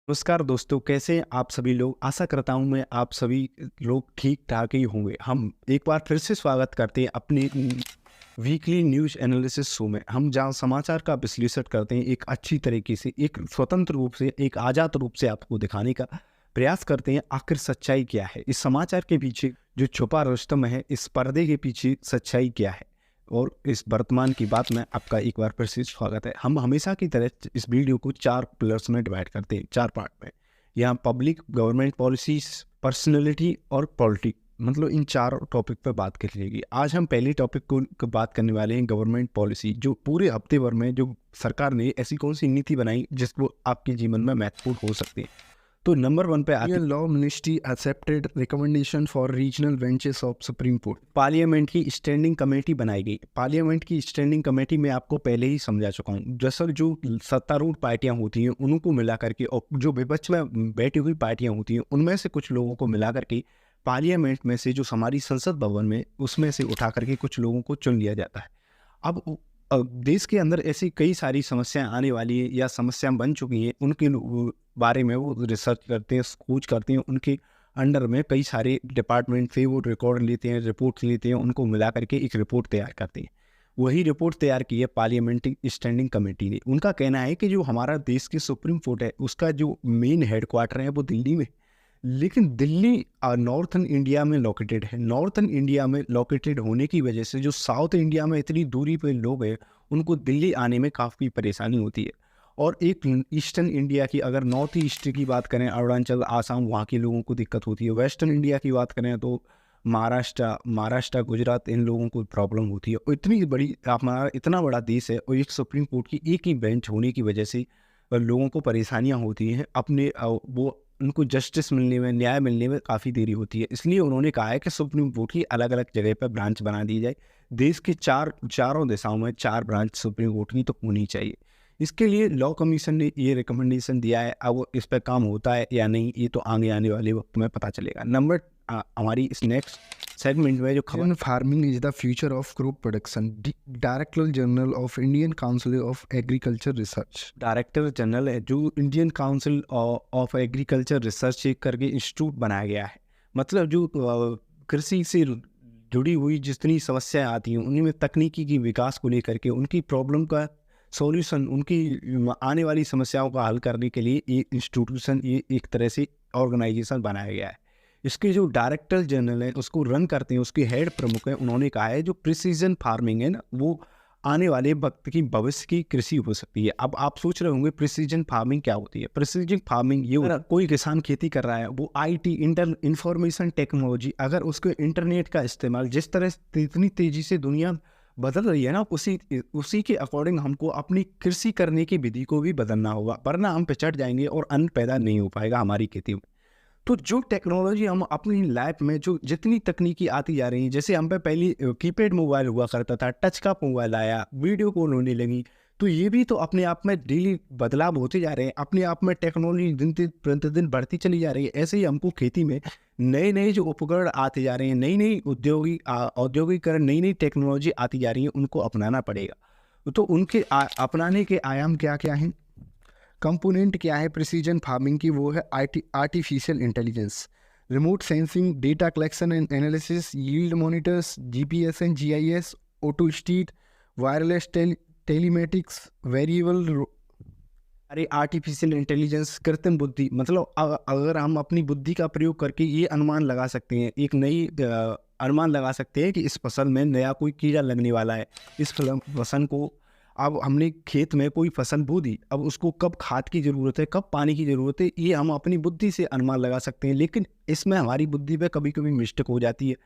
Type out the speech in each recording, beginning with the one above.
नमस्कार दोस्तों, कैसे हैं आप सभी लोग। आशा करता हूं मैं आप सभी लोग ठीक ठाक ही होंगे। हम एक बार फिर से स्वागत करते हैं अपने वीकली न्यूज़ एनालिसिस शो में। हम जहां समाचार का विश्लेषण करते हैं, एक अच्छी तरीके से, एक स्वतंत्र रूप से, एक आज़ाद रूप से आपको दिखाने का प्रयास करते हैं आखिर सच्चाई क्या है, इस समाचार के पीछे जो छुपा रुस्तम है, इस पर्दे के पीछे सच्चाई क्या है। और इस वर्तमान की बात में आपका एक बार फिर से स्वागत है। हम हमेशा की तरह इस वीडियो को 4 पिलर्स में डिवाइड करते हैं, 4 पार्ट में। यहाँ पब्लिक, गवर्नमेंट पॉलिसीज, पर्सनैलिटी और पॉलिटिक, मतलब इन 4 टॉपिक पर बात कर लेगी। आज हम पहले टॉपिक को बात करने वाले हैं गवर्नमेंट पॉलिसी। जो पूरे हफ्ते भर में जो सरकार ने ऐसी कौन सी नीति बनाई जिसको आपके जीवन में महत्वपूर्ण हो सकती है। तो नंबर 1 पे आती है law ministry accepted recommendation for regional benches of supreme court. Parliament की स्टैंडिंग कमेटी बनाई गई। पार्लियामेंट की स्टैंडिंग कमेटी में आपको पहले ही समझा चुका हूँ। दरअसल जो सत्तारूढ़ पार्टियां होती हैं उनको मिला करके, और जो विपक्ष में बैठी हुई पार्टियां होती हैं उनमें से कुछ लोगों को मिला करके पार्लियामेंट में से, जो हमारी संसद भवन में, उसमें से उठा करके कुछ लोगों को चुन लिया जाता है। अब देश के अंदर ऐसी कई सारी समस्याएं आने वाली है या समस्याएं बन चुकी हैं, उनके बारे में वो रिसर्च करते हैं, खोज करते हैं। उनके अंडर में कई सारे डिपार्टमेंट से वो रिकॉर्ड लेते हैं, रिपोर्ट लेते हैं, उनको मिला करके एक रिपोर्ट तैयार करते हैं। वही रिपोर्ट तैयार की है पार्लियामेंट्री स्टैंडिंग कमेटी ने। उनका कहना है कि जो हमारा देश की सुप्रीम कोर्ट है, उसका जो मेन हेडक्वार्टर है वो दिल्ली में, लेकिन दिल्ली नॉर्थन इंडिया में लोकेटेड है। नॉर्थन इंडिया में लोकेटेड होने की वजह से जो साउथ इंडिया में इतनी दूरी पे लोग हैं, उनको दिल्ली आने में काफ़ी परेशानी होती है। और एक ईस्टर्न इंडिया की, अगर नॉर्थ ईस्ट की बात करें, अरुणाचल, आसाम, वहाँ के लोगों को दिक्कत होती है। वेस्टर्न इंडिया की बात करें तो महाराष्ट्र, गुजरात, इन लोगों को प्रॉब्लम होती है। और इतनी बड़ी, हमारा इतना बड़ा देश है और एक सुप्रीम कोर्ट की एक ही बेंच होने की वजह से लोगों को परेशानियां होती हैं। अपने वो उनको जस्टिस मिलने में, न्याय मिलने में काफ़ी देरी होती है। इसलिए उन्होंने कहा है कि सुप्रीम कोर्ट की अलग अलग जगह पर ब्रांच बना दी जाए। देश के चारों दिशाओं में 4 ब्रांच सुप्रीम कोर्ट की तो होनी चाहिए। इसके लिए लॉ कमीशन ने ये रिकमेंडेशन दिया है। अब वो इस पर काम होता है या नहीं, ये तो आगे आने वाले वक्त में पता चलेगा। हमारी इस नेक्स्ट सेगमेंट में जो खबर, farming is the future of crop production, director general of Indian council of agriculture research. Director general है जो Indian council of agriculture research करके इंस्टीट्यूट बनाया गया है। मतलब जो कृषि से जुड़ी हुई जितनी समस्याएं आती हैं, उन्हीं में तकनीकी की विकास को लेकर के, उनकी प्रॉब्लम का सॉल्यूशन, उनकी आने वाली समस्याओं का हल करने के लिए ये इंस्टीट्यूशन, ये एक तरह से ऑर्गेनाइजेशन बनाया गया है। इसके जो डायरेक्टर जनरल है, उसको रन करते हैं, उसके हेड प्रमुख हैं। उन्होंने कहा है जो प्रिसीजन फार्मिंग है ना, वो आने वाले वक्त की, भविष्य की कृषि हो सकती है। अब आप सोच रहे होंगे प्रिसीजन फार्मिंग क्या होती है। प्रिसीजन फार्मिंग ये होता है, कोई किसान खेती कर रहा है, वो आईटी, इंफॉर्मेशन टेक्नोलॉजी, अगर उसके इंटरनेट का इस्तेमाल, जिस तरह से इतनी तेजी से दुनिया बदल रही है ना, उसी के अकॉर्डिंग हमको अपनी कृषि करने की विधि को भी बदलना होगा, वरना हम पिछड़ जाएंगे और अन्न पैदा नहीं हो पाएगा हमारी खेती में। तो जो टेक्नोलॉजी हम अपनी लाइफ में, जो जितनी तकनीकी आती जा रही है, जैसे हम पे पहले कीपैड मोबाइल हुआ करता था, टच का मोबाइल आया, वीडियो कॉल होने लगी, तो ये भी तो अपने आप में डेली बदलाव होते जा रहे हैं। अपने आप में टेक्नोलॉजी दिन प्रतिदिन बढ़ती चली जा रही है। ऐसे ही हमको खेती में नए नए जो उपकरण आते जा रहे हैं, नई नई औद्योगिकरण, नई नई टेक्नोलॉजी आती जा रही है, उनको अपनाना पड़ेगा। तो उनके अपनाने के आयाम क्या क्या हैं, कंपोनेंट क्या है प्रिसीजन फार्मिंग की, वो है artificial intelligence, remote sensing, data collection and analysis, yield monitors, GPS and GIS, auto steer, wireless telematics, variable. अरे आर्टिफिशियल इंटेलिजेंस, कृत्रिम बुद्धि, मतलब अगर हम अपनी बुद्धि का प्रयोग करके ये अनुमान लगा सकते हैं, एक नई अनुमान लगा सकते हैं कि इस फसल में नया कोई कीड़ा लगने वाला है। इस फसल को, अब हमने खेत में कोई फसल बो दी, अब उसको कब खाद की ज़रूरत है, कब पानी की ज़रूरत है, ये हम अपनी बुद्धि से अनुमान लगा सकते हैं। लेकिन इसमें हमारी बुद्धि पे कभी कभी मिस्टेक हो जाती है।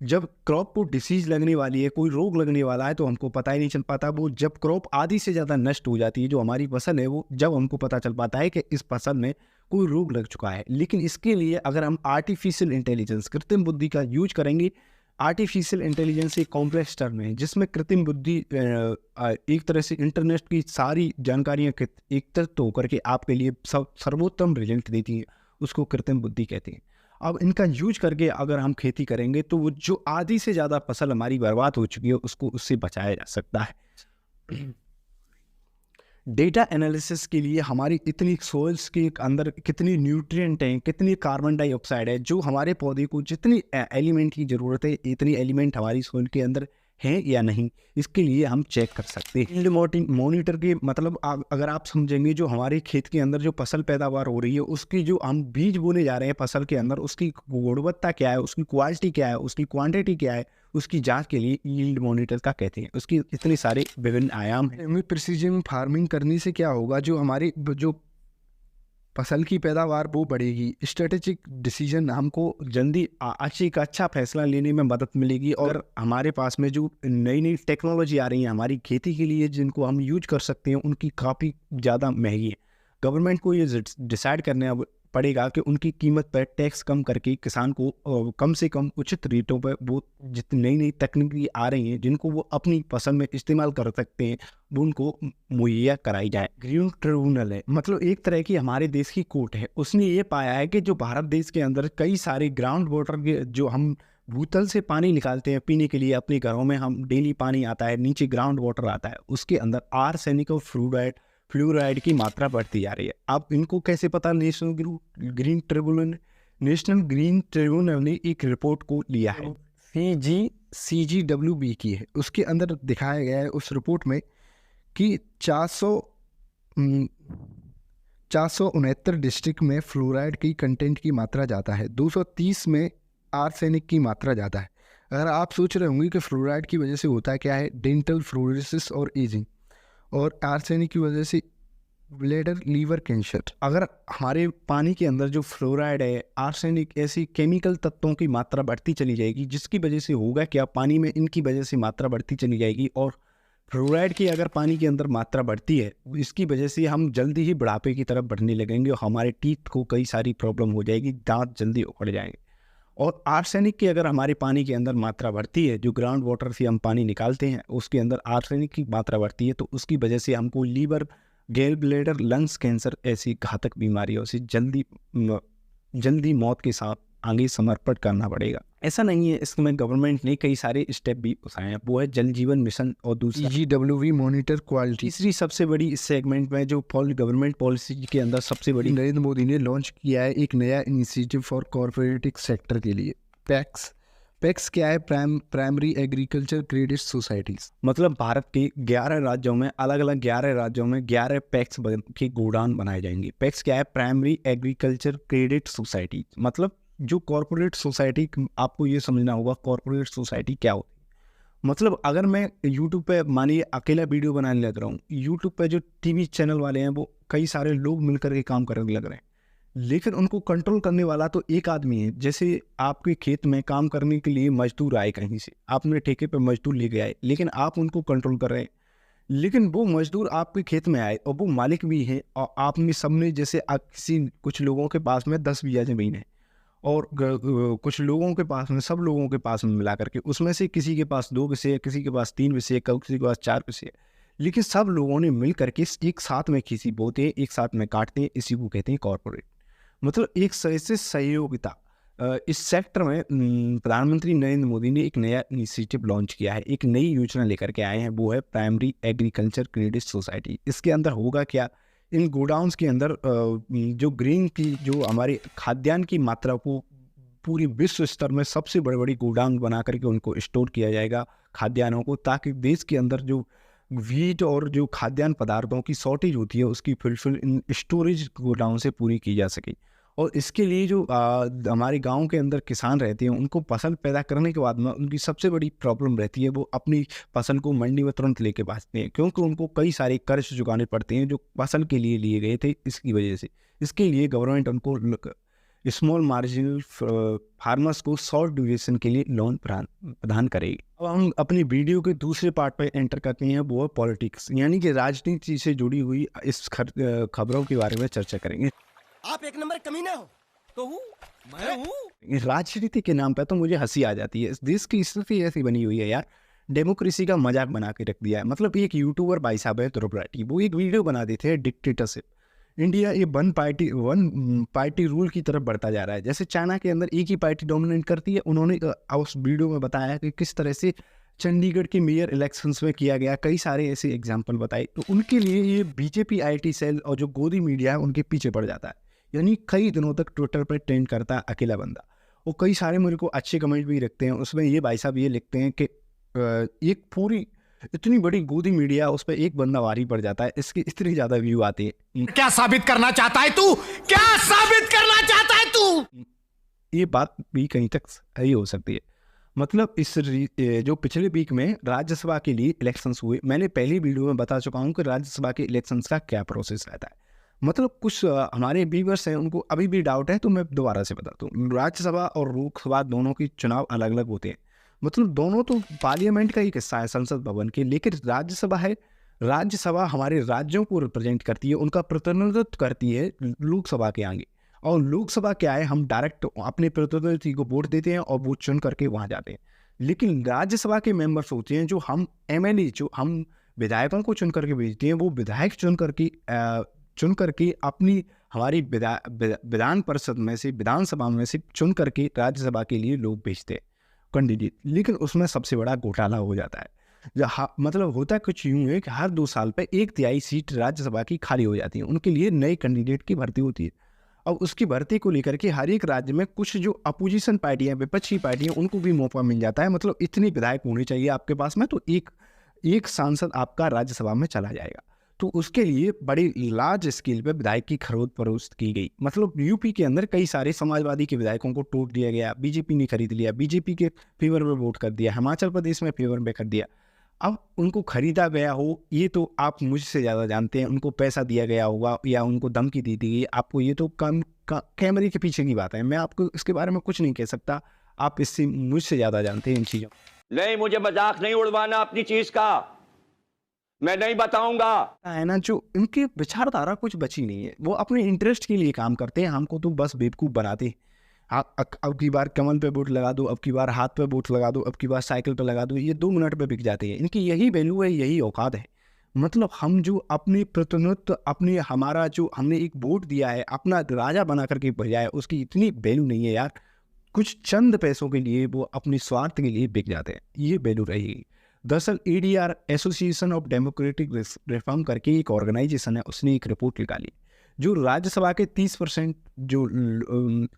जब क्रॉप को डिसीज लगने वाली है, कोई रोग लगने वाला है, तो हमको पता ही नहीं चल पाता। वो जब क्रॉप आधी से ज़्यादा नष्ट हो जाती है, जो हमारी फसल है, वो जब हमको पता चल पाता है कि इस फसल में कोई रोग लग चुका है। लेकिन इसके लिए अगर हम आर्टिफिशियल इंटेलिजेंस, कृत्रिम बुद्धि का यूज करेंगे, आर्टिफिशियल इंटेलिजेंस एक कॉम्प्लेक्स टर्म है जिसमें कृत्रिम बुद्धि एक तरह से इंटरनेट की सारी जानकारियाँ एकत्रित होकर के आपके लिए सर्वोत्तम रिजल्ट देती है, उसको कृत्रिम बुद्धि कहते हैं। अब इनका यूज करके अगर हम खेती करेंगे तो वो जो आधी से ज़्यादा फसल हमारी बर्बाद हो चुकी है, उसको उससे बचाया जा सकता है। डेटा एनालिसिस के लिए हमारी इतनी सोइल्स के अंदर कितनी न्यूट्रिएंट हैं, कितनी कार्बन डाइऑक्साइड है, जो हमारे पौधे को जितनी एलिमेंट की ज़रूरत है, इतनी एलिमेंट हमारी सोइल के अंदर हैं या नहीं, इसके लिए हम चेक कर सकते हैं। फील्ड मॉनिटर के मतलब अगर आप समझेंगे, जो हमारे खेत के अंदर जो फसल पैदावार हो रही है, उसकी जो हम बीज बोने जा रहे हैं फसल के अंदर, उसकी गुणवत्ता क्या है, उसकी क्वालिटी क्या है, उसकी क्वांटिटी क्या है, उसकी जांच के लिए यील्ड मॉनिटर का कहते हैं। उसकी इतने सारे विभिन्न आयाम हैं। प्रिसीजन फार्मिंग करने से क्या होगा, जो हमारी जो फसल की पैदावार वो बढ़ेगी, स्ट्रेटेजिक डिसीजन हमको जल्दी अच्छा फैसला लेने में मदद मिलेगी। और हमारे पास में जो नई नई टेक्नोलॉजी आ रही है हमारी खेती के लिए, जिनको हम यूज कर सकते हैं, उनकी काफ़ी ज़्यादा महंगी है। गवर्नमेंट को ये डिसाइड करना पड़ेगा कि उनकी कीमत पर टैक्स कम करके किसान को कम से कम उचित रेटों पर वो जितनी नई नई तकनीकी आ रही हैं, जिनको वो अपनी फसल में इस्तेमाल कर सकते हैं, वो उनको मुहैया कराई जाए। ग्रीन ट्रिब्यूनल है, मतलब एक तरह की हमारे देश की कोर्ट है। उसने ये पाया है कि जो भारत देश के अंदर कई सारे ग्राउंड वाटर के, जो हम भूतल से पानी निकालते हैं पीने के लिए अपने घरों में, हम डेली पानी आता है, नीचे ग्राउंड वाटर आता है, उसके अंदर आर्सेनिक और फ्लूराइड की मात्रा बढ़ती जा रही है। अब इनको कैसे पता? नेशनल ग्रीन ट्रिब्यूनल ने एक रिपोर्ट को लिया है, CGWB की है। उसके अंदर दिखाया गया है उस रिपोर्ट में कि 469 डिस्ट्रिक्ट में फ्लोराइड की कंटेंट की मात्रा ज़्यादा है, 230 में आर्सेनिक की मात्रा ज़्यादा है। अगर आप सोच रहे होंगे कि फ्लोराइड की वजह से होता क्या है, डेंटल फ्लोरोसिस और एजिंग, और आर्सेनिक की वजह से ब्लैडर लीवर कैंसर। अगर हमारे पानी के अंदर जो फ्लोराइड है, आर्सेनिक, ऐसी केमिकल तत्वों की मात्रा बढ़ती चली जाएगी, जिसकी वजह से होगा क्या, पानी में इनकी वजह से मात्रा बढ़ती चली जाएगी। और फ्लोराइड की अगर पानी के अंदर मात्रा बढ़ती है, इसकी वजह से हम जल्दी ही बुढ़ापे की तरफ बढ़ने लगेंगे और हमारे टीथ को कई सारी प्रॉब्लम हो जाएगी, दांत जल्दी उखड़ जाएंगे। और आर्सेनिक की अगर हमारे पानी के अंदर मात्रा बढ़ती है, जो ग्राउंड वाटर से हम पानी निकालते हैं उसके अंदर आर्सेनिक की मात्रा बढ़ती है, तो उसकी वजह से हमको लीवर, गैल ब्लैडर, लंग्स कैंसर ऐसी घातक बीमारियों से जल्दी मौत के साथ आगे समर्पण करना पड़ेगा। ऐसा नहीं है, इसमें गवर्नमेंट ने कई सारे स्टेप भी उठाए हैं, वो है जल जीवन मिशन और दूसरा CGWB मॉनिटर क्वालिटी। तीसरी सबसे बड़ी इस सेगमेंट में जो गवर्नमेंट पॉलिसी के अंदर सबसे बड़ी, नरेंद्र मोदी ने लॉन्च किया है एक नया इनिशिएटिव फॉर कॉर्पोरेटिव सेक्टर के लिए, पैक्स क्या है, प्राइमरी एग्रीकल्चर क्रेडिट सोसाइटीज। मतलब भारत के 11 राज्यों में, अलग अलग 11 राज्यों में 11 पैक्स के गोडाउन बनाए जाएंगे। पैक्स क्या है, प्राइमरी एग्रीकल्चर क्रेडिट सोसाइटी। मतलब जो कॉर्पोरेट सोसाइटी, आपको ये समझना होगा कॉर्पोरेट सोसाइटी क्या होती है। मतलब अगर मैं यूट्यूब पे मानिए अकेला वीडियो बनाने लग रहा हूँ, यूट्यूब पे जो टीवी चैनल वाले हैं वो कई सारे लोग मिलकर के काम करने लग रहे हैं, लेकिन उनको कंट्रोल करने वाला तो एक आदमी है। जैसे आपके खेत में काम करने के लिए मजदूर आए कहीं से, आपने ठेके पे मजदूर लेके आए, लेकिन आप उनको कंट्रोल कर रहे हैं, लेकिन वो मजदूर आपके खेत में आए और वो मालिक भी है, और आपने सबने, जैसे कुछ लोगों के पास में 10 बीघा जमीन है और कुछ लोगों के पास में, सब लोगों के पास में मिला करके, उसमें से किसी के पास 2 विषय, किसी के पास 3 विषय, किसी के पास 4 विषय, लेकिन सब लोगों ने मिल करके एक साथ में खेती बोते हैं, एक साथ में काटते हैं, इसी को कहते हैं कॉर्पोरेट। मतलब एक सही से सहयोगिता। इस सेक्टर में प्रधानमंत्री नरेंद्र मोदी ने एक नया इनिशिएटिव लॉन्च किया है, एक नई योजना लेकर के आए हैं, वो है प्राइमरी एग्रीकल्चर क्रेडिट सोसाइटी। इसके अंदर होगा क्या, इन गोडाउन्स के अंदर जो ग्रीन की, जो हमारे खाद्यान्न की मात्रा को पूरी विश्व स्तर में सबसे बड़े बड़ी गोडाउन बना करके उनको स्टोर किया जाएगा खाद्यान्नों को, ताकि देश के अंदर जो वीट और जो खाद्यान्न पदार्थों की शॉर्टेज होती है उसकी फुलफिल इन स्टोरेज गोडाउन से पूरी की जा सके। और इसके लिए जो हमारे गांव के अंदर किसान रहते हैं, उनको फसल पैदा करने के बाद में उनकी सबसे बड़ी प्रॉब्लम रहती है, वो अपनी फसल को मंडी में तुरंत लेके भागते हैं, क्योंकि उनको कई सारे कर्ज चुकाने पड़ते हैं जो फसल के लिए लिए गए थे। इसकी वजह से इसके लिए गवर्नमेंट उनको स्मॉल मार्जिनल फार्मर्स को शॉर्ट ड्यूरेशन के लिए लोन प्रदान करेगी। अब हम अपनी वीडियो के दूसरे पार्ट पर एंटर करते हैं, वो है पॉलिटिक्स, यानी कि राजनीति से जुड़ी हुई इस खबरों के बारे में चर्चा करेंगे। आप एक नंबर कमीना हो तो हूँ, मैं हूँ। राजनीति के नाम पे तो मुझे हंसी आ जाती है। इस देश की स्थिति ऐसी बनी हुई है यार, डेमोक्रेसी का मजाक बना के रख दिया है। मतलब एक यूट्यूबर भाई साहब है ध्रुव राठी, वो एक वीडियो बना देते हैं डिक्टेटरशिप, इंडिया ये वन पार्टी रूल की तरफ बढ़ता जा रहा है। जैसे चाइना के अंदर एक ही पार्टी डोमिनेट करती है। उन्होंने उस वीडियो में बताया कि किस तरह से चंडीगढ़ के मेयर इलेक्शंस में किया गया, कई सारे ऐसे एग्जाम्पल बताए। तो उनके लिए ये बीजेपी आईटी सेल और जो गोदी मीडिया है उनके पीछे पड़ जाता है, यानी कई दिनों तक ट्विटर पर ट्रेंड करता है अकेला बंदा। और कई सारे मेरे को अच्छे कमेंट भी रखते हैं, उसमें ये भाई साहब ये लिखते हैं कि एक पूरी इतनी बड़ी गोदी मीडिया, उस पर एक बंदा भारी पड़ जाता है, इसकी इतनी ज़्यादा व्यू आती है। क्या साबित करना चाहता है तू? क्या साबित करना चाहता है तू? ये बात भी कहीं तक सही हो सकती है। मतलब जो पिछले वीक में राज्यसभा के लिए इलेक्शंस हुए, मैंने पहली वीडियो में बता चुका हूँ कि राज्यसभा के इलेक्शंस का क्या प्रोसेस रहता है। मतलब कुछ हमारे व्यूअर्स हैं उनको अभी भी डाउट है, तो मैं दोबारा से बताता हूँ। राज्यसभा और लोकसभा दोनों की चुनाव अलग अलग होते हैं। मतलब दोनों तो पार्लियामेंट का एक हिस्सा है, संसद भवन के, लेकिन राज्यसभा है, राज्यसभा हमारे राज्यों को रिप्रेजेंट करती है, उनका प्रतिनिधित्व करती है लोकसभा के आगे। और लोकसभा क्या है, हम डायरेक्ट अपने प्रतिनिधि को वोट देते हैं और वो चुन करके वहाँ जाते हैं। लेकिन राज्यसभा के मेंबर्स होते हैं जो हम एमएलए, जो हम विधायकों को चुन करके भेजते हैं, वो विधायक चुन करके अपनी हमारी विधान परिषद में से, विधानसभा में से चुन करके राज्यसभा के लिए लोग भेजते हैं कैंडिडेट। लेकिन उसमें सबसे बड़ा घोटाला हो जाता है। मतलब होता कुछ यूँ है कि हर 2 साल पे 1/3 सीट राज्यसभा की खाली हो जाती है, उनके लिए नए कैंडिडेट की भर्ती होती है। अब उसकी भर्ती को लेकर के हर एक राज्य में कुछ जो अपोजिशन पार्टियां, विपक्षी पार्टियां, उनको भी मौका मिल जाता है। मतलब इतने विधायक होने चाहिए आपके पास में, तो एक सांसद आपका राज्यसभा में चला जाएगा। तो उसके लिए बड़ी लार्ज स्केल पे विधायक की खरीद फरोख्त की गई। मतलब यूपी के अंदर कई सारे समाजवादी के विधायकों को टोक दिया गया, बीजेपी ने खरीद लिया, बीजेपी के फेवर में वोट कर दिया, हिमाचल प्रदेश में फेवर में कर दिया। अब उनको खरीदा गया हो, ये तो आप मुझसे ज़्यादा जानते हैं, उनको पैसा दिया गया होगा या उनको धमकी दी गई, आपको ये तो कैमरे के पीछे की बात है, मैं आपको इसके बारे में कुछ नहीं कह सकता, आप इससे मुझसे ज़्यादा जानते हैं इन चीज़ों। नहीं, मुझे मजाक नहीं उड़वाना अपनी चीज का, मैं नहीं बताऊंगा। है ना, जो उनकी विचारधारा कुछ बची नहीं है, वो अपने इंटरेस्ट के लिए काम करते हैं, हमको तो बस बेवकूफ़ बनाते हैं। अब की बार कमल पे वोट लगा दो, अब की बार हाथ पे वोट लगा दो, अब की बार साइकिल पे लगा दो, ये 2 मिनट पे बिक जाते हैं। इनकी यही वैल्यू है, यही औकात है। मतलब हम जो अपने प्रतिनिधित्व, अपने हमारा जो हमने एक वोट दिया है, अपना राजा बना करके भेजा है, उसकी इतनी वैल्यू नहीं है यार। कुछ चंद पैसों के लिए वो अपने स्वार्थ के लिए बिक जाते हैं, ये वैल्यू रहेगी। दरअसल ADR, association of democratic reform करके एक ऑर्गेनाइजेशन है, उसने एक रिपोर्ट निकाली। जो राज्यसभा के 30% जो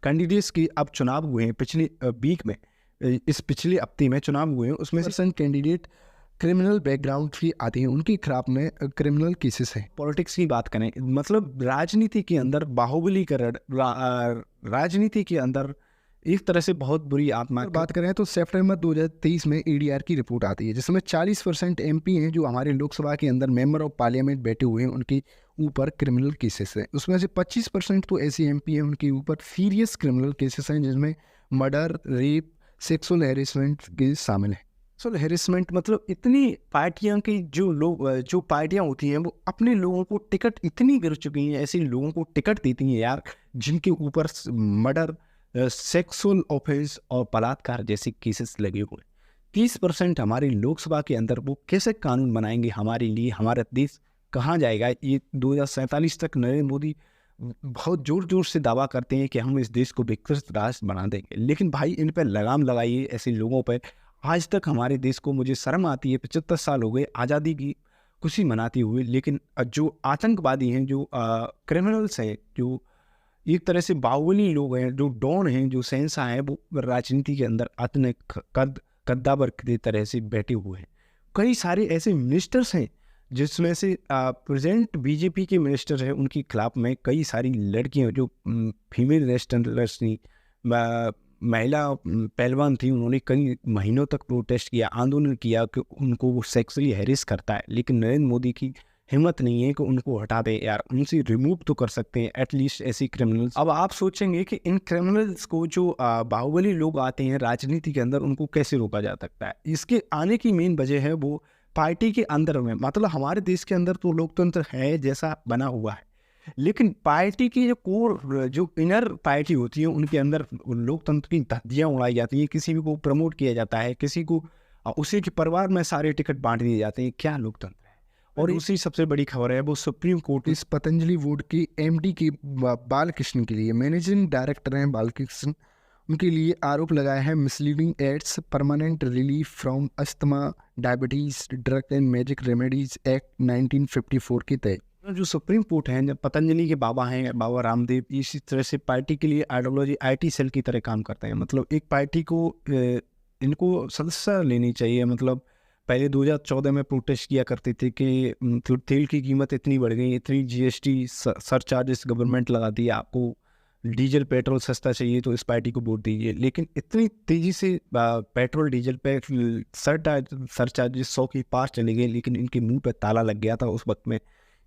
कैंडिडेट्स के अब चुनाव हुए हैं पिछले वीक में, इस पिछले हफ्ते में चुनाव हुए हैं, उसमें से कैंडिडेट क्रिमिनल बैकग्राउंड भी आते हैं, उनके खिलाफ में क्रिमिनल केसेस हैं। पॉलिटिक्स की बात करें, मतलब राजनीति के अंदर बाहुबलीकरण, राजनीति के अंदर एक तरह से बहुत बुरी आत्मा। बात करें तो सितंबर 2023 में ADR की रिपोर्ट आती है, जिसमें 40% MP हैं जो हमारे लोकसभा के अंदर मेंबर ऑफ पार्लियामेंट बैठे हुए हैं, उनके ऊपर क्रिमिनल केसेस हैं। उसमें से 25% तो ऐसे MP हैं उनके ऊपर सीरियस क्रिमिनल केसेस हैं, जिसमें मर्डर, रेप, सेक्सुअल हैरेसमेंट के शामिल हैं। सेक्सुअल हैरेसमेंट मतलब इतनी पार्टियां की जो पार्टियां होती हैं, वो अपने लोगों को टिकट इतनी गिर चुकी हैं, ऐसे लोगों को टिकट देती हैं यार, जिनके ऊपर मर्डर, सेक्सुअल ऑफेंस और बलात्कार जैसे केसेस लगे हुए। 30% हमारी लोकसभा के अंदर वो कैसे कानून बनाएंगे हमारे लिए, हमारा देश कहाँ जाएगा। ये 2047 तक नरेंद्र मोदी बहुत जोर से दावा करते हैं कि हम इस देश को विकसित राष्ट्र बना देंगे, लेकिन भाई इन पर लगाम लगाइए ऐसे लोगों पर। आज तक हमारे देश को, मुझे शर्म आती है, 75 साल हो गए आज़ादी की खुशी मनाते हुए, लेकिन जो आतंकवादी हैं, जो क्रिमिनल्स हैं, जो एक तरह से बाहुबली लोग हैं, जो डॉन हैं, जो शहंशाह हैं, वो राजनीति के अंदर अपने कद्दावर की तरह से बैठे हुए हैं। कई सारे ऐसे मिनिस्टर्स हैं जिसमें से प्रेजेंट बीजेपी के मिनिस्टर हैं, उनके खिलाफ में कई सारी लड़कियां जो फीमेल रेस्टलर्स थी, महिला पहलवान थी, उन्होंने कई महीनों तक प्रोटेस्ट किया, आंदोलन किया कि उनको वो सेक्सुअली हैरेस करता है, लेकिन नरेंद्र मोदी की हिम्मत नहीं है कि उनको हटा दे यार, उनसे रिमूव तो कर सकते हैं एटलीस्ट ऐसी क्रिमिनल्स। अब आप सोचेंगे कि इन क्रिमिनल्स को जो बाहुबली लोग आते हैं राजनीति के अंदर, उनको कैसे रोका जा सकता है। इसके आने की मेन वजह है वो पार्टी के अंदर में, मतलब हमारे देश के अंदर तो लोकतंत्र है जैसा बना हुआ है, लेकिन पार्टी की जो कोर, जो इनर पार्टी होती है, उनके अंदर लोकतंत्र की धज्जियाँ उड़ाई जाती हैं, किसी को प्रमोट किया जाता है, किसी को उसी के परिवार में सारे टिकट बांट दिए जाते हैं। क्या लोकतंत्र है। और दूसरी सबसे बड़ी खबर है वो सुप्रीम कोर्ट इस पतंजलि वुड के MD के बालकृष्ण के लिए, मैनेजिंग डायरेक्टर हैं बालकृष्ण, उनके लिए आरोप लगाया है misleading ads, permanent relief from asthma, diabetes, drug and magic remedies act 1954 के तहत। जो सुप्रीम कोर्ट है, जब पतंजलि के बाबा हैं, बाबा रामदेव, इसी तरह से पार्टी के लिए आइडियोलॉजी आईटी सेल की तरह काम करते हैं। मतलब एक पार्टी को इनको सदस्य लेनी चाहिए। मतलब पहले 2014 में प्रोटेस्ट किया करते थे कि तेल की कीमत इतनी बढ़ गई, इतनी जीएसटी सरचार्जेस गवर्नमेंट लगाती है, आपको डीजल पेट्रोल सस्ता चाहिए तो इस पार्टी को वोट दीजिए। लेकिन इतनी तेज़ी से पेट्रोल डीजल पे सरचार्जेस 100 के पार चले गए, लेकिन इनके मुंह पे ताला लग गया था उस वक्त में।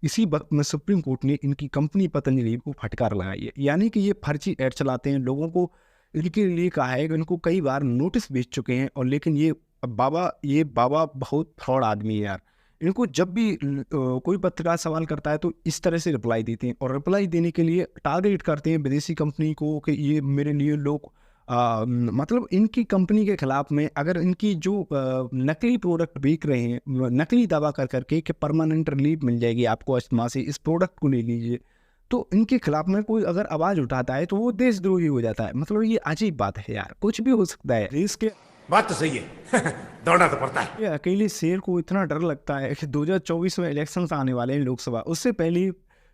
इसी वक्त में सुप्रीम कोर्ट ने इनकी कंपनी पतंजलि को फटकार लगाई है, यानी कि ये फर्जी ऐड चलाते हैं, लोगों को इनके लिए कहा है कि इनको कई बार नोटिस भेज चुके हैं। और लेकिन ये बाबा बहुत फ्रॉड आदमी है यार। इनको जब भी कोई पत्रकार सवाल करता है तो इस तरह से रिप्लाई देते हैं, और रिप्लाई देने के लिए टारगेट करते हैं विदेशी कंपनी को कि ये मेरे लिए लोग मतलब इनकी कंपनी के खिलाफ में अगर इनकी जो नकली प्रोडक्ट बेच रहे हैं, नकली दावा कर करके कि परमानेंट रिलीफ मिल जाएगी आपको अस्थमा से, इस प्रोडक्ट को ले लीजिए, तो इनके खिलाफ में कोई अगर आवाज़ उठाता है तो वो देशद्रोही हो जाता है। मतलब ये अजीब बात है यार, कुछ भी हो सकता है। देश के बात तो सही है दौड़ना तो पड़ता है। ये अकेले शेर को इतना डर लगता है कि 2024 में इलेक्शंस आने वाले हैं लोकसभा, उससे पहले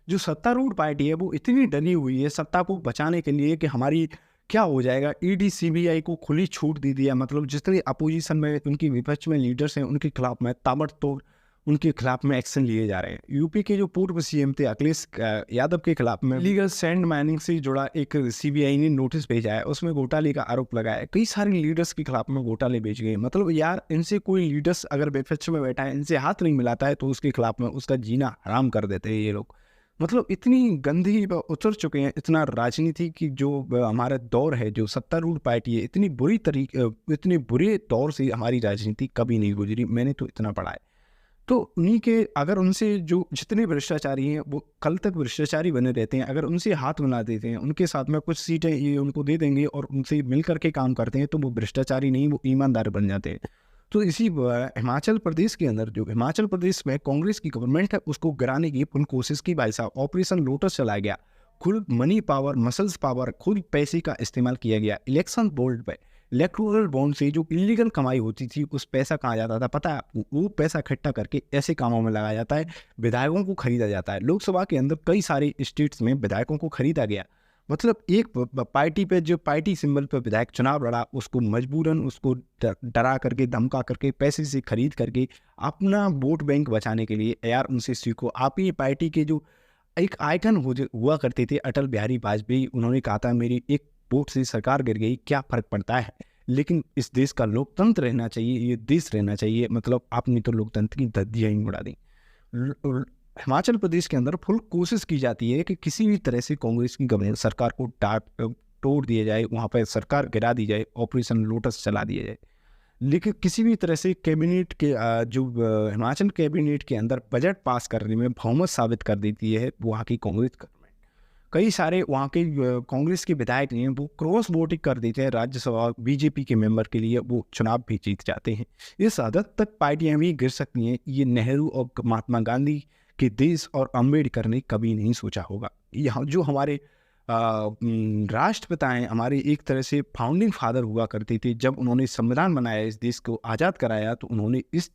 जो सत्तारूढ़ पार्टी है वो इतनी डरी हुई है सत्ता को बचाने के लिए कि हमारी क्या हो जाएगा। ईडी सीबीआई को खुली छूट दे दिया। मतलब जिस तरह अपोजिशन में उनकी विपक्ष में लीडर्स हैं उनके खिलाफ में ताबड़तोड़ उनके खिलाफ में एक्शन लिए जा रहे हैं। यूपी के जो पूर्व सीएम थे अखिलेश यादव के खिलाफ में लीगल सैंड माइनिंग से जुड़ा एक सीबीआई ने नोटिस भेजा है, उसमें घोटाले का आरोप लगाया है। कई सारे लीडर्स के खिलाफ में घोटाले भेज गए। मतलब यार इनसे कोई लीडर्स अगर विपक्ष में बैठा है, इनसे हाथ नहीं मिलाता है तो उसके खिलाफ में उसका जीना हराम कर देते हैं ये लोग। मतलब इतनी गंदी उतर चुके हैं, इतना राजनीति की जो हमारा दौर है, जो सत्तारूढ़ पार्टी है, इतनी बुरे दौर से हमारी राजनीति कभी नहीं गुजरी। मैंने तो इतना पढ़ा है। तो उन्हीं के अगर उनसे जो जितने भ्रष्टाचारी हैं वो कल तक भ्रष्टाचारी बने रहते हैं, अगर उनसे हाथ मिला देते हैं, उनके साथ में कुछ सीटें ये उनको दे देंगे और उनसे मिल करके काम करते हैं तो वो भ्रष्टाचारी नहीं, वो ईमानदार बन जाते हैं। तो इसी हिमाचल प्रदेश के अंदर जो हिमाचल प्रदेश में कांग्रेस की गवर्नमेंट है उसको गिराने की फुल कोशिश की भाई साहब। ऑपरेशन लोटस चलाया गया, खुद मनी पावर, मसल्स पावर, खुद पैसे का इस्तेमाल किया गया। इलेक्शन बोर्ड पे इलेक्टोरल बॉन्ड से जो इलीगल कमाई होती थी उस पैसा कहाँ जाता था पता है आपको? वो पैसा इकट्ठा करके ऐसे कामों में लगाया जाता है, विधायकों को खरीदा जाता है। लोकसभा के अंदर कई सारे स्टेट्स में विधायकों को खरीदा गया। मतलब एक पार्टी पे जो पार्टी सिंबल पे विधायक चुनाव लड़ा उसको मजबूरन उसको डरा करके धमका करके पैसे से खरीद करके अपना वोट बैंक बचाने के लिए यार उनसे सीखो। आप ही पार्टी के जो एक आइकन हुआ करते थे अटल बिहारी वाजपेयी, उन्होंने कहा था मेरी एक वोट से सरकार गिर गई क्या फर्क पड़ता है, लेकिन इस देश का लोकतंत्र रहना चाहिए, ये देश रहना चाहिए। मतलब आपने तो लोकतंत्र की धज्जियां ही उड़ा दी। हिमाचल प्रदेश के अंदर फुल कोशिश की जाती है कि किसी भी तरह से कांग्रेस की गवर्नमेंट सरकार को तोड़ दिया जाए, वहाँ पर सरकार गिरा दी जाए, ऑपरेशन लोटस चला दिया जाए। लेकिन किसी भी तरह से कैबिनेट के जो हिमाचल कैबिनेट के अंदर बजट पास करने में बहुमत साबित कर देती है वहाँ की कांग्रेस गवर्नमेंट। कई सारे वहाँ के कांग्रेस के विधायक हैं वो क्रॉस वोटिंग कर देते हैं राज्यसभा बीजेपी के मेंबर के लिए, वो चुनाव भी जीत जाते हैं। इस हद तक पार्टियां भी गिर सकती हैं। ये नेहरू और महात्मा गांधी के देश और अम्बेडकर ने कभी नहीं सोचा होगा। यहाँ जो हमारे राष्ट्रपिता हैं, हमारे एक तरह से फाउंडिंग फादर हुआ करते थे, जब उन्होंने संविधान बनाया, इस देश को आज़ाद कराया, तो उन्होंने इस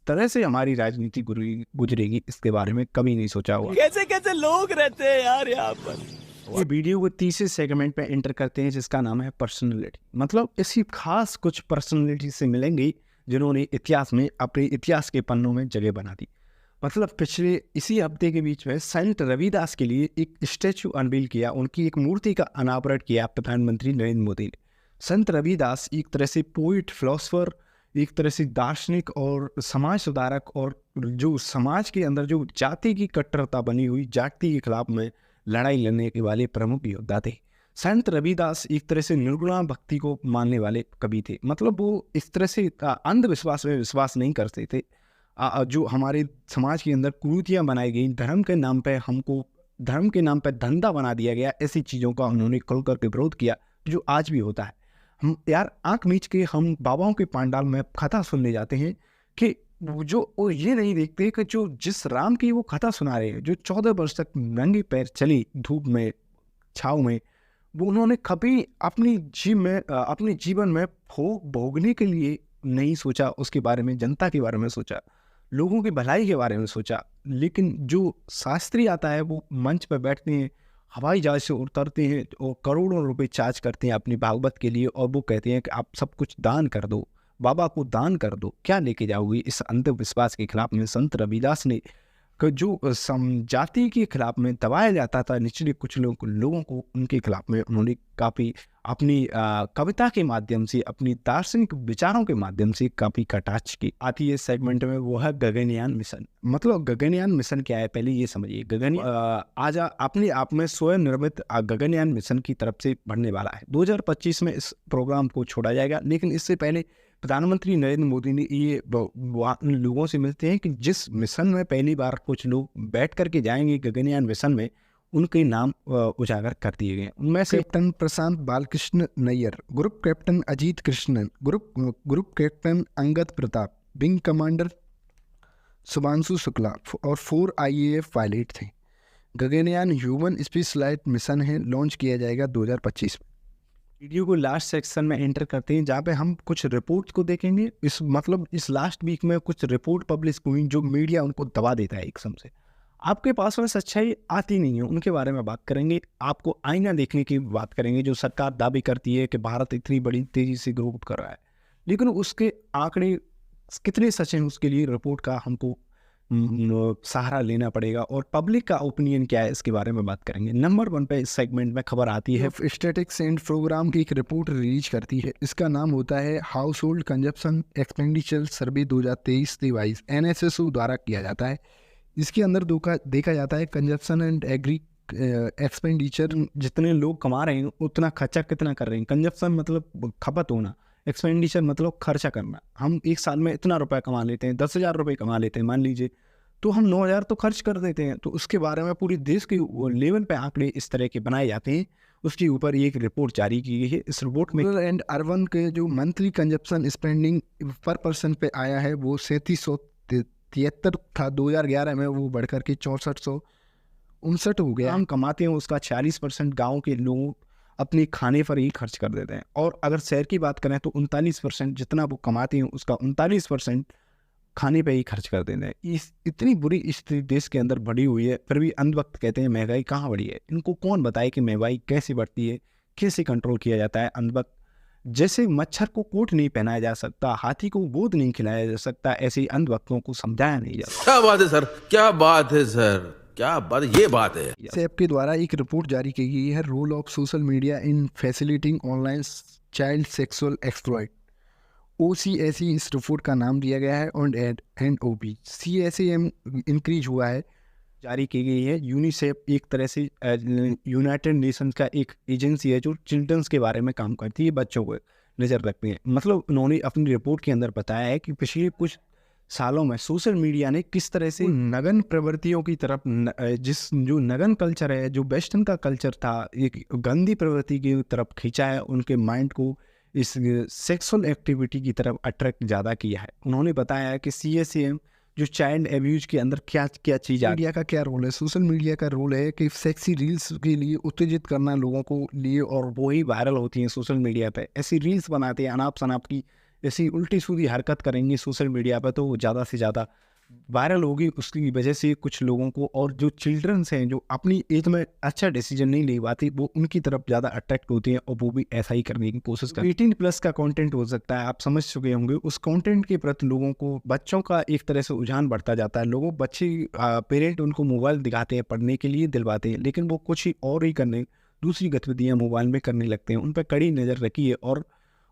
तरह से हमारी राजनीति गुजरेगी इसके बारे में कभी नहीं सोचा हुआ। कैसे कैसे लोग रहते हैं यार यहाँ पर। ये वीडियो को तीसरे सेगमेंट पे एंटर करते हैं जिसका नाम है पर्सनैलिटी। मतलब इसी खास कुछ पर्सनैलिटी से मिलेंगे जिन्होंने इतिहास में अपने इतिहास के पन्नों में जगह बना दी। मतलब पिछले इसी हफ्ते के बीच में संत रविदास के लिए एक स्टैचू अनवील किया, उनकी एक मूर्ति का अनावरण किया प्रधानमंत्री नरेंद्र मोदी ने। संत रविदास एक तरह से पोइट, फिलोसफर, एक तरह से दार्शनिक और समाज सुधारक, और जो समाज के अंदर जो जाति की कट्टरता बनी हुई, जाति के खिलाफ में लड़ाई लड़ने के वाले प्रमुख योद्धा थे। संत रविदास एक तरह से निर्गुणा भक्ति को मानने वाले कवि थे। मतलब वो इस तरह से अंधविश्वास में विश्वास नहीं करते थे। जो हमारे समाज के अंदर कुरीतियाँ बनाई गई, धर्म के नाम पे हमको धर्म के नाम पे धंधा बना दिया गया, ऐसी चीज़ों का उन्होंने खुल करके विरोध किया, जो आज भी होता है। हम यार आंख मीच के हम बाबाओं के पांडाल में कथा सुनने जाते हैं कि वो ये नहीं देखते कि जो जिस राम की वो कथा सुना रहे हैं, जो 14 वर्ष तक नंगे पैर चली धूप में छाँव में, वो उन्होंने कभी अपने जीवन में भोग भोगने के लिए नहीं सोचा, उसके बारे में, जनता के बारे में सोचा, लोगों की भलाई के बारे में सोचा। लेकिन जो शास्त्री आता है वो मंच पर बैठते हैं, हवाई जहाज से उतरते हैं और करोड़ों रुपए चार्ज करते हैं अपनी भागवत के लिए, और वो कहते हैं कि आप सब कुछ दान कर दो, बाबा को दान कर दो, क्या लेके जाओगे। इस अंधविश्वास के खिलाफ में संत रविदास ने जो जाति के खिलाफ में दबाया जाता था निचले कुछ लोगों को, उनके खिलाफ में उन्होंने काफ़ी अपनी कविता के माध्यम से, अपनी दार्शनिक विचारों के माध्यम से काफ़ी कटाक्ष की। आती है सेगमेंट में, वो है गगनयान मिशन। मतलब गगनयान मिशन क्या है, पहले ये समझिए। गगनयान आज अपने आप में स्वयं निर्मित गगनयान मिशन की तरफ से बढ़ने वाला है। 2025 में इस प्रोग्राम को छोड़ा जाएगा, लेकिन इससे पहले प्रधानमंत्री नरेंद्र मोदी ने ये लोगों से मिलते हैं कि जिस मिशन में पहली बार कुछ लोग बैठ करके जाएंगे गगनयान मिशन में, उनके नाम उजागर कर दिए गए। उनमें से captain Prashant Balakrishna Nair, group captain Ajit Krishnan, group captain Angad Pratap, wing commander Shubhanshu Shukla और 4 IAF पायलट थे। गगनयान ह्यूमन स्पेसफ्लाइट मिशन है, लॉन्च किया जाएगा 2025 में। वीडियो को लास्ट सेक्शन में एंटर करते हैं, जहाँ पे हम कुछ रिपोर्ट को देखेंगे। इस लास्ट वीक में कुछ रिपोर्ट पब्लिश हुई जो मीडिया उनको दबा देता है एकदम से। आपके पास में सच्चाई आती नहीं है, उनके बारे में बात करेंगे। आपको आईना देखने की बात करेंगे। जो सरकार दावी करती है कि भारत इतनी बड़ी तेजी से ग्रोथ कर रहा है, लेकिन उसके आंकड़े कितने सच हैं, उसके लिए रिपोर्ट का हमको सहारा लेना पड़ेगा। और पब्लिक का ओपिनियन क्या है, इसके बारे में बात करेंगे। नंबर 1 पे इस सेगमेंट में खबर आती है, स्टैटिस्टिक्स एंड प्रोग्राम की एक रिपोर्ट रिलीज करती है। इसका नाम होता है हाउस होल्ड कंजप्शन एक्सपेंडिचर सर्वे 2023-23 NSSO द्वारा किया जाता है। इसके अंदर देखा जाता है कंजप्शन एंड एग्री एक्सपेंडिचर, जितने लोग कमा रहे हैं उतना खर्चा कितना कर रहे हैं। कंजप्शन मतलब खपत होना, एक्सपेंडिचर मतलब खर्चा करना। हम एक साल में इतना रुपया कमा लेते हैं, 10,000 रुपये कमा लेते हैं मान लीजिए, तो हम 9,000 तो खर्च कर देते हैं। तो उसके बारे में पूरे देश के लेवल पे आंकड़े इस तरह के बनाए जाते हैं। उसके ऊपर एक रिपोर्ट जारी की गई है। इस रिपोर्ट में एंड अर्बन के जो मंथली कंजप्शन स्पेंडिंग पर पर्सन पे आया है वो 3773 था। 2011 में वो बढ़कर के 6459 हो गया। हम कमाते हैं उसका 46% गाँव के लोग अपने खाने पर ही खर्च कर देते हैं। और अगर शहर की बात करें तो 39% जितना वो कमाते हैं उसका 39% खाने पे ही खर्च कर देते हैं। इस इतनी बुरी स्थिति देश के अंदर बढ़ी हुई है, फिर भी अंधभक्त कहते हैं महंगाई कहाँ बढ़ी है। इनको कौन बताए कि महंगाई कैसे बढ़ती है, कैसे कंट्रोल किया जाता है। अंधभक्त जैसे मच्छर को कोट नहीं पहनाया जा सकता, हाथी को गोद नहीं खिलाया जा सकता, ऐसे ही अंधभक्तों को समझाया नहीं जा सकता। क्या बात है सर, क्या बात है सर, क्या बात, ये बात है। सेप के द्वारा एक रिपोर्ट जारी की गई है, role of social media in facilitating online child sexual exploit. OCSE इस रिपोर्ट का नाम दिया गया है और NOP CSAM इंक्रीज हुआ है, जारी की गई है। यूनिसेफ एक तरह से यूनाइटेड नेशंस का एक एजेंसी है जो चिल्ड्रंस के बारे में काम करती है, बच्चों को नज़र रखती है। मतलब उन्होंने अपनी रिपोर्ट के अंदर बताया है कि पिछले कुछ सालों में सोशल मीडिया ने किस तरह से नगन प्रवृत्तियों की तरफ जो नगन कल्चर है, जो वेस्टर्न का कल्चर था, एक गंदी प्रवृत्ति की तरफ खींचा है, उनके माइंड को इस सेक्सुअल एक्टिविटी की तरफ अट्रैक्ट ज़्यादा किया है। उन्होंने बताया है कि CSAM जो चाइल्ड एब्यूज के अंदर क्या क्या चीज़ है, मीडिया का क्या रोल है। सोशल मीडिया का रोल है कि सेक्सी रील्स के लिए उत्तेजित करना लोगों को लिए, और वो ही वायरल होती हैं सोशल मीडिया पे। ऐसी रील्स बनाते हैं अनाप शनाप की, ऐसी उल्टी सीधी हरकत करेंगे सोशल मीडिया पर तो वो ज़्यादा से ज़्यादा वायरल होगी। उसकी वजह से कुछ लोगों को, और जो चिल्ड्रंस हैं जो अपनी एज में अच्छा डिसीजन नहीं ले पाते, वो उनकी तरफ ज़्यादा अट्रैक्ट होते हैं और वो भी ऐसा ही करने की कोशिश करते हैं। 18+ का कंटेंट हो सकता है, आप समझ चुके होंगे। उस कंटेंट के प्रति लोगों को, बच्चों का एक तरह से रुझान बढ़ता जाता है। पेरेंट उनको मोबाइल दिखाते हैं, पढ़ने के लिए दिलवाते हैं, लेकिन वो कुछ ही और ही करने, दूसरी गतिविधियाँ मोबाइल में करने लगते हैं। उन पर कड़ी नज़र रखी है। और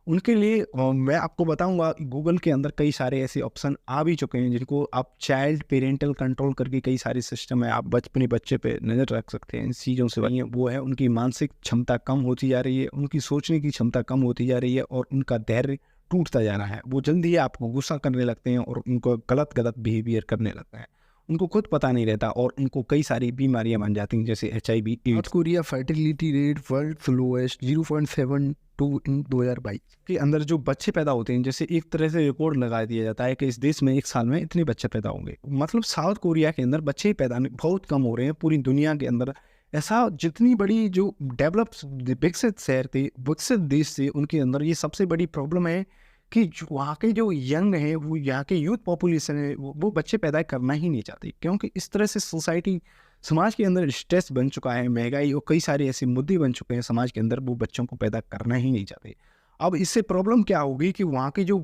उनके लिए मैं आपको बताऊंगा, गूगल के अंदर कई सारे ऐसे ऑप्शन आ भी चुके हैं जिनको आप चाइल्ड पेरेंटल कंट्रोल करके कई सारे सिस्टम है, आप अपने बच्चे पे नज़र रख सकते हैं। इन चीज़ों से वो है उनकी मानसिक क्षमता कम होती जा रही है, उनकी सोचने की क्षमता कम होती जा रही है, और उनका धैर्य टूटता जा रहा है। वो जल्दी आपको गुस्सा करने लगते हैं और उनको गलत बिहेवियर करने लगता है। उनको खुद पता नहीं रहता और उनको कई सारी बीमारियां बन जाती हैं, जैसे HIV, AIDS. Korea fertility rate world lowest 0.72 in 2022 के अंदर जो बच्चे पैदा होते हैं, जैसे एक तरह से रिकॉर्ड लगा दिया जाता है कि इस देश में एक साल में इतने बच्चे पैदा होंगे। मतलब साउथ कोरिया के अंदर बच्चे पैदा बहुत कम हो रहे हैं। पूरी दुनिया के अंदर ऐसा जितनी बड़ी जो डेवलप विकसित शहर थे, विकसित देश थे, उनके अंदर ये सबसे बड़ी प्रॉब्लम है कि जो वहाँ के जो यंग हैं, वो यहाँ के यूथ पॉपुलेशन है, वो बच्चे पैदा करना ही नहीं चाहते, क्योंकि इस तरह से सोसाइटी समाज के अंदर स्ट्रेस बन चुका है, महंगाई और कई सारे ऐसे मुद्दे बन चुके हैं समाज के अंदर, वो बच्चों को पैदा करना ही नहीं चाहते। अब इससे प्रॉब्लम क्या होगी कि वहाँ की जो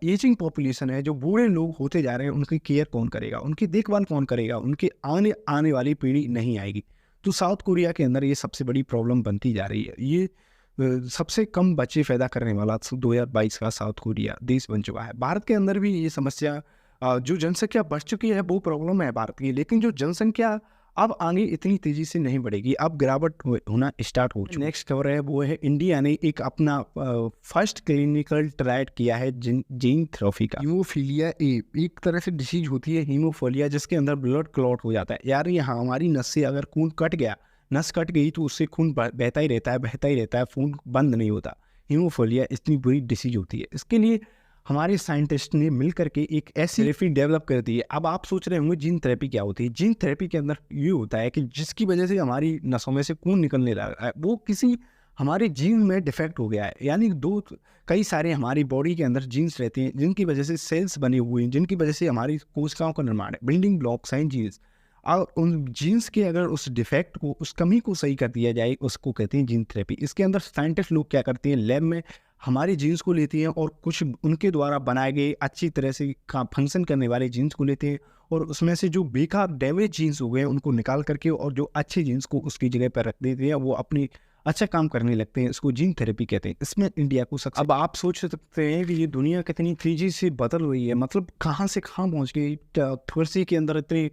एजिंग पॉपुलेशन है, जो बूढ़े लोग होते जा रहे हैं, उनकी केयर कौन करेगा, उनकी देखभाल कौन करेगा, उनकी आने आने वाली पीढ़ी नहीं आएगी। तो साउथ कोरिया के अंदर ये सबसे बड़ी प्रॉब्लम बनती जा रही है। ये सबसे कम बच्चे पैदा करने वाला 2022 का साउथ कोरिया देश बन चुका है। भारत के अंदर भी ये समस्या, जो जनसंख्या बढ़ चुकी है वो प्रॉब्लम है भारत की, लेकिन जो जनसंख्या अब आगे इतनी तेजी से नहीं बढ़ेगी, अब गिरावट होना स्टार्ट हो चुकी है। नेक्स्ट खबर है वो है इंडिया ने एक अपना फर्स्ट क्लिनिकल ट्रायल किया है जीन थेरेपी का। हीमोफीलिया ए एक तरह से डिसीज होती है हीमोफीलिया, जिसके अंदर ब्लड क्लॉट हो जाता है। यार ये हमारी नस से अगर खून कट गया, नस कट गई तो उससे खून बहता ही रहता है, खून बंद नहीं होता। हीमोफीलिया इतनी बुरी डिसीज होती है। इसके लिए हमारे साइंटिस्ट ने मिल करके एक ऐसी थेरेपी डेवलप कर दी है। अब आप सोच रहे होंगे जीन थेरेपी क्या होती है। जीन थेरेपी के अंदर ये होता है कि जिसकी वजह से हमारी नसों में से खून निकलने लगा है, वो किसी हमारे जीन में डिफेक्ट हो गया है। यानी कई सारे हमारी बॉडी के अंदर जीन्स रहते हैं, जिनकी वजह से सेल्स बने हुए हैं, जिनकी वजह से हमारी कोशिकाओं का निर्माण है, बिल्डिंग ब्लॉक्स हैं जीन्स। और उन जीन्स के अगर उस डिफेक्ट को, उस कमी को सही कर दिया जाए, उसको कहते हैं जीन थेरेपी। इसके अंदर साइंटिस्ट लोग क्या करते हैं, लैब में हमारे जीन्स को लेते हैं और कुछ उनके द्वारा बनाए गए अच्छी तरह से फंक्शन करने वाले जीन्स को लेते हैं, और उसमें से जो बेकार डैमेज जीन्स हो गए उनको निकाल करके और जो अच्छे जीन्स को उसकी जगह पर रख देते हैं, वो अपनी अच्छा काम करने लगते हैं। इसको जीन थेरेपी कहते हैं। इसमें इंडिया को सक्सेस। अब आप सोच सकते हैं कि ये दुनिया कितनी तेजी से बदल रही है, मतलब कहाँ से कहाँ पहुँच गई। कृषि के अंदर इतने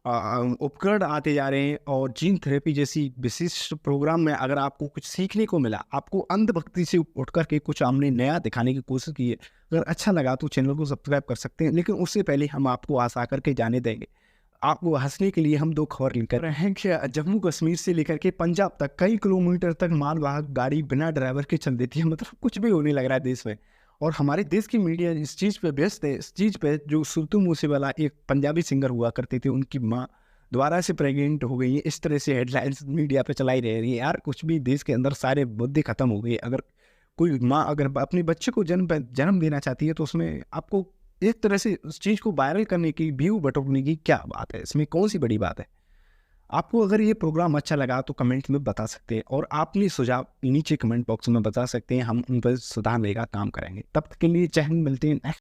उपकरण आते जा रहे हैं, और जीन थेरेपी जैसी विशिष्ट प्रोग्राम में अगर आपको कुछ सीखने को मिला, आपको अंधभक्ति से उठ करके कुछ हमने नया दिखाने की कोशिश की है, अगर अच्छा लगा तो चैनल को सब्सक्राइब कर सकते हैं। लेकिन उससे पहले हम आपको हंसा करके जाने देंगे। आपको हंसने के लिए हम दो खबर लेकर रहे हैं कि जम्मू कश्मीर से लेकर के पंजाब तक कई किलोमीटर तक मालवाहक गाड़ी बिना ड्राइवर के चल देती है। मतलब कुछ भी होने लग रहा है देश में, और हमारे देश की मीडिया इस चीज़ पे व्यस्त है। इस चीज़ पे जो सिद्धू मूसेवाला एक पंजाबी सिंगर हुआ करते थे, उनकी माँ दोबारा से प्रेग्नेंट हो गई है, इस तरह से हेडलाइंस मीडिया पे चलाई रह रही है। यार कुछ भी, देश के अंदर सारे मुद्दे खत्म हो गए। अगर कोई माँ अगर अपने बच्चे को जन्म देना चाहती है, तो उसमें आपको एक तरह से उस चीज़ को वायरल करने की, व्यू बटोरने की क्या बात है, इसमें कौन सी बड़ी बात है। आपको अगर ये प्रोग्राम अच्छा लगा तो कमेंट में बता सकते हैं, और अपने सुझाव नीचे कमेंट बॉक्स में बता सकते हैं, हम उन पर सुधारने का काम करेंगे। तब तक के लिए जय हिंद, मिलते हैं नेक्स्ट